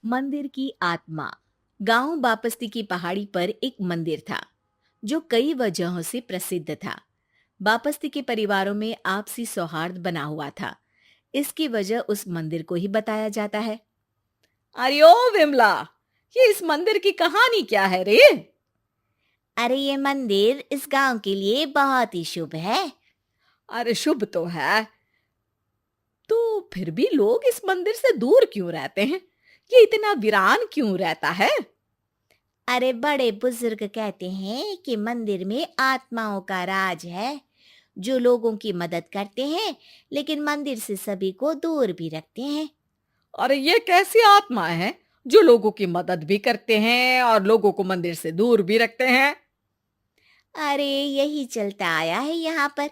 मंदिर की आत्मा। गांव बापस्ती की पहाड़ी पर एक मंदिर था जो कई वजहों से प्रसिद्ध था। बापस्ती के परिवारों में आपसी सौहार्द बना हुआ था। इसकी वजह उस मंदिर को ही बताया जाता है। अरे ओ विमला, ये इस मंदिर की कहानी क्या है रे? अरे ये मंदिर इस गांव के लिए बहुत ही शुभ है। अरे शुभ तो है, तो फिर भी लोग इस मंदिर से दूर क्यों रहते हैं? ये इतना वीरान क्यों रहता है? अरे बड़े बुजुर्ग कहते हैं कि मंदिर में आत्माओं का राज है, जो लोगों की मदद करते हैं, लेकिन मंदिर से सभी को दूर भी रखते हैं। अरे ये कैसी आत्मा है जो लोगों की मदद भी करते हैं और लोगों को मंदिर से दूर भी रखते हैं? अरे यही चलता आया है यहाँ पर,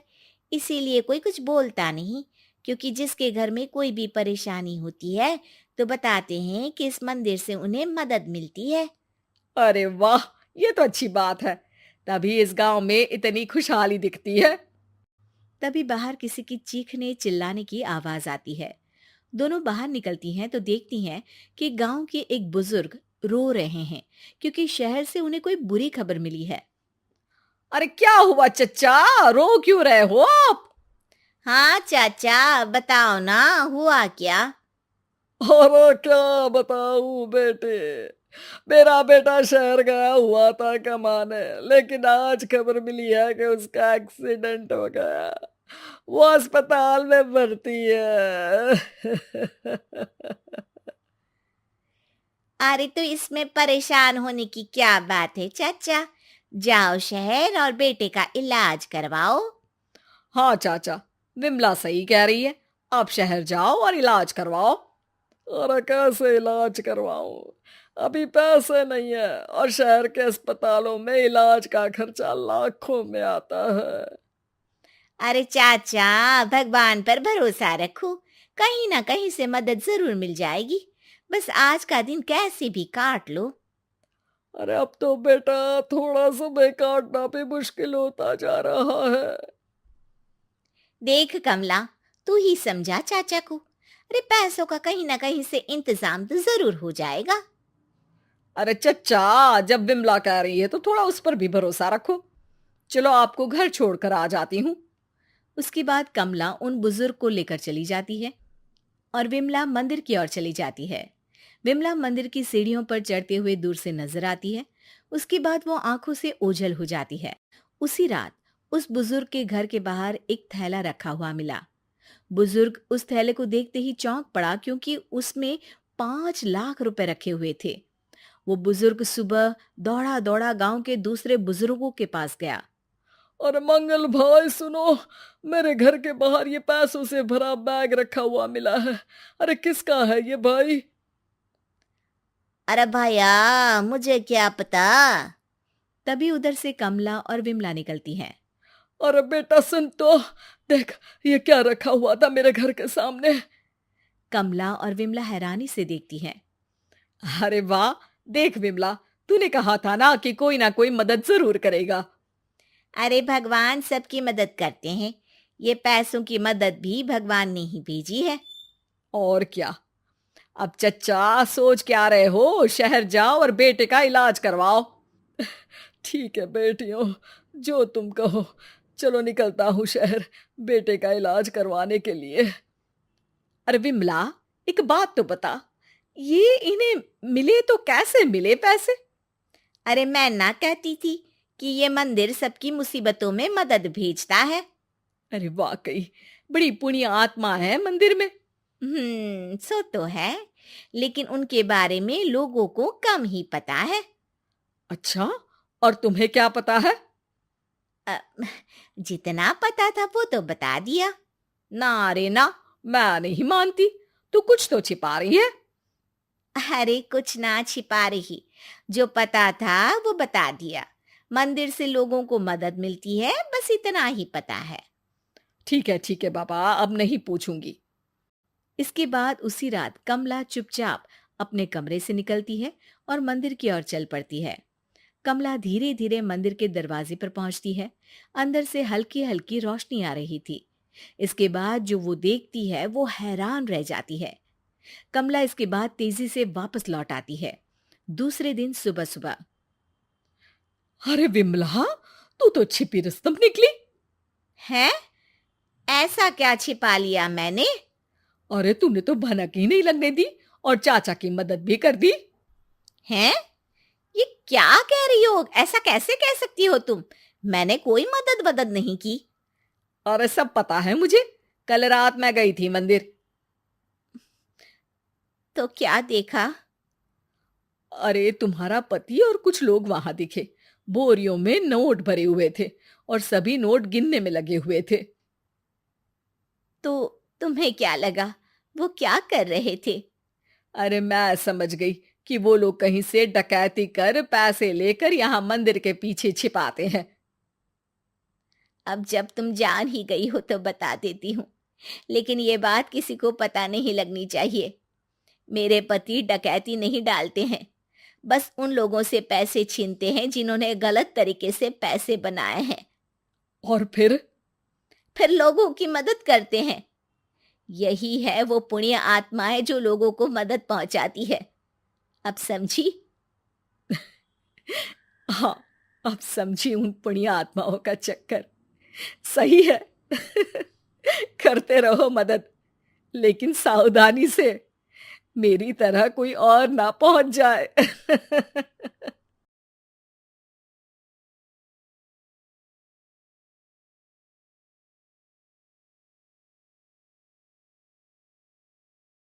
इसीलिए कोई कुछ बोलता नहीं, क्योंकि जिसके घर में कोई भी परेशानी होती है तो बताते हैं कि इस मंदिर से उन्हें मदद मिलती है। अरे वाह, ये तो अच्छी बात है। तभी इस गांव में इतनी खुशहाली दिखती है। तभी बाहर किसी की चीखने चिल्लाने की आवाज आती है। दोनों बाहर निकलती हैं तो देखती हैं कि गांव के एक बुजुर्ग रो रहे हैं, क्योंकि शहर से उन्हें कोई बुरी खबर मिली है। अरे क्या हुआ चच्चा, रो क्यों रहे हो आप? हाँ चाचा, बताओ ना, हुआ क्या? अरे क्या बताऊं बेटे। मेरा बेटा शहर गया हुआ था कमाने, लेकिन आज खबर मिली है कि उसका एक्सीडेंट हो गया। वो अस्पताल में भर्ती है। अरे तो इसमें परेशान होने की क्या बात है चाचा, जाओ शहर और बेटे का इलाज करवाओ। हाँ चाचा, विमला सही कह रही है। आप शहर जाओ और इलाज करवाओ। अरे कैसे इलाज करवाऊं, अभी पैसे नहीं है और शहर के अस्पतालों में इलाज का खर्चा लाखों में आता है। अरे चाचा, भगवान पर भरोसा रखो, कहीं ना कहीं से मदद जरूर मिल जाएगी। बस आज का दिन कैसे भी काट लो। अरे अब तो बेटा थोड़ा समय काटना भी मुश्किल होता जा रहा है। देख कमला, तू ही समझा चाचा को। अरे पैसों का कहीं ना कहीं से इंतजाम तो जरूर हो जाएगा। अरे चच्चा, जब विमला कह रही है तो थोड़ा उस पर भी भरोसा रखो। चलो आपको घर छोड़कर आ जाती हूँ। उसके बाद कमला उन बुजुर्ग को लेकर चली जाती है और विमला मंदिर की ओर चली जाती है। विमला मंदिर की सीढ़ियों पर चढ़ते हुए दूर से नजर आती है। उसके बाद वो आंखों से ओझल हो जाती है। उसी रात उस बुजुर्ग के घर के बाहर एक थैला रखा हुआ मिला। बुजुर्ग उस थैले को देखते ही चौंक पड़ा, क्योंकि उसमें 5 लाख रुपए रखे हुए थे। वो बुजुर्ग सुबह दौड़ा दौड़ा गांव के दूसरे बुजुर्गों के पास गया। और मंगल भाई सुनो, मेरे घर के बाहर ये पैसों से भरा बैग रखा हुआ मिला है। अरे किसका है ये भाई? अरे भैया, मुझे क्या पता। तभी उधर से कमला और विमला निकलती हैं। अरे बेटा सुन तो, देख ये क्या रखा हुआ था मेरे घर के सामने। कमला और विमला हैरानी से देखती हैं। अरे वाह, देख विमला, तूने कहा था ना कोई मदद जरूर करेगा। अरे भगवान सबकी मदद करते हैं, ये पैसों की मदद भी भगवान ने ही भेजी है। और क्या। अब चच्चा सोच क्या रहे हो, शहर जाओ और बेटे का इलाज करवाओ। ठीक है बेटियों, जो तुम कहो। चलो निकलता हूँ शहर बेटे का इलाज करवाने के लिए। अरे विमला, एक बात तो बता, ये इन्हें मिले तो कैसे मिले पैसे? अरे मैं ना कहती थी कि ये मंदिर सबकी मुसीबतों में मदद भेजता है। अरे वाकई बड़ी पुण्य आत्मा है मंदिर में। सो तो है, लेकिन उनके बारे में लोगों को कम ही पता है। अच्छा, और तुम्हें क्या पता है? अ, जितना पता था वो तो बता दिया। ना रे ना, मैं नहीं मानती। तू कुछ तो छिपा रही है। अरे कुछ ना छिपा रही, जो पता था वो बता दिया। मंदिर से लोगों को मदद मिलती है, बस इतना ही पता है। ठीक है बाबा, अब नहीं पूछूंगी। इसके बाद उसी रात कमला चुपचाप अपने कमरे से निकलती है और मंदिर की ओर चल पड़ती है। कमला धीरे धीरे मंदिर के दरवाजे पर पहुंचती है। अंदर से हल्की हल्की रोशनी आ रही थी। इसके बाद जो वो देखती है वो हैरान रह जाती है। कमला इसके बाद तेजी से वापस लौट आती है। दूसरे दिन सुबह सुबह। अरे विमला, तू तो छिपी रुस्तम निकली। है? ऐसा क्या छिपा लिया मैंने? अरे तूने तो भनक ही नहीं लगने दी और चाचा की मदद भी कर दी। हैं? ये क्या कह रही हो? ऐसा कैसे कह सकती हो तुम? मैंने कोई मदद वदद नहीं की। अरे सब पता है मुझे, कल रात मैं गई थी मंदिर। तो क्या देखा? अरे तुम्हारा पति और कुछ लोग वहां दिखे। बोरियों में नोट भरे हुए थे और सभी नोट गिनने में लगे हुए थे। तो तुम्हें क्या लगा? वो क्या कर रहे थे? अरे मैं समझ गई कि वो लोग कहीं से डकैती कर पैसे लेकर यहाँ मंदिर के पीछे छिपाते हैं। अब जब तुम जान ही गई हो तो बता देती हूँ, लेकिन ये बात किसी को पता नहीं लगनी चाहिए। मेरे पति डकैती नहीं डालते हैं, बस उन लोगों से पैसे छीनते हैं जिन्होंने गलत तरीके से पैसे बनाए हैं। और फिर लोगों की मदद करते हैं। यही है वो पुण्य आत्माएं जो लोगों को मदद पहुंचाती है। अब समझी? हाँ, अब समझी उन पुण्य आत्माओं का चक्कर। सही है। करते रहो मदद, लेकिन सावधानी से, मेरी तरह कोई और ना पहुंच जाए।